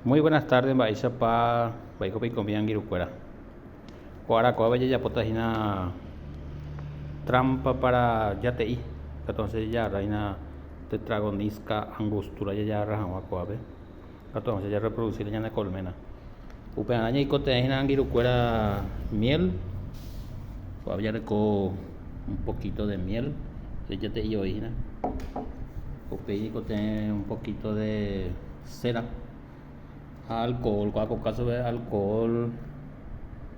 Muy buenas tardes, Baishapa, Baikopi Combian Girucuera. Coaracoa ya potagina trampa para yateí. Entonces ya reina tetragonisca angostura ya rajama coave. Entonces ya reproducir ya de colmena. Upeanaña y coteína Girucuera miel. Todavía reco un poquito de miel. De yateí oína. Upeico tiene un poquito de cera. Alcohol, cualquier caso de alcohol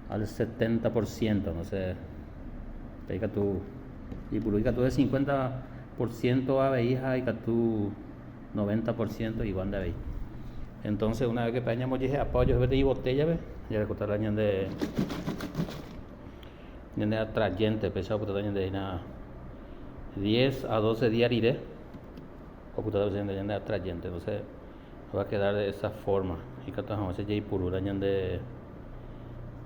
al 70%, no sé, pega tú, y publica tú de 50% a veija y que tú 90% igual de veis. Entonces, una vez que peñamos dije apoyo de botella, ve, ya le contar año de atrayente, pesado puta año de nada 10 a 12 días iré, o puta de atrayente, entonces va a quedar de esa forma. Y que vamos a hacer puro año de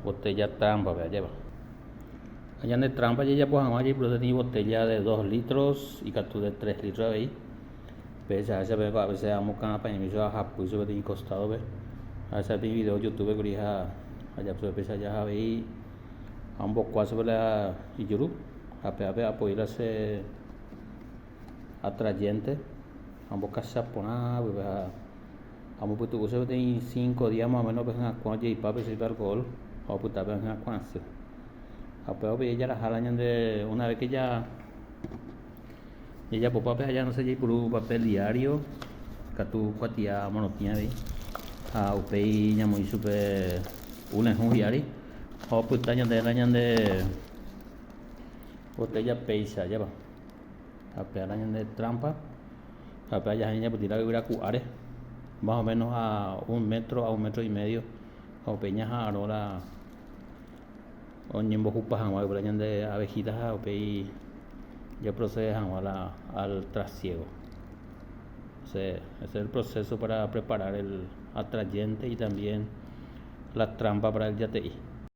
botella trampa, vea, lleva. Allá de trampa ya pues vamos a producir botella de 2 litros y que tú de 3 litros ahí. Pues a veces vamos a para mí a Japón sobre el costado, ve. A veces vi video YouTube que allá pues pesa allá a ver ambos cuatro sobre la Iyuru. A apoyar ese atrayente. Ambos casas poner, vamos pues tu se tem 5 días más o menos pues cuando ya ipa pues el alcohol o puta pues cuando apeo pues ella la jalan de una vez que ya ella por papel allá no sé ya por papel diario que tu cuatia monotia ve a upei ya muy super una es un diario o puta ya de botella peisa ya va apeo de trampa apeo ya ya pues tirar que cuare más o menos a 1 metro a 1 metro y medio o peñas a ahora o ñembo jupas jamás por de abejitas o pei ya procede al trasiego. Ese es el proceso para preparar el atrayente y también la trampa para el yateí.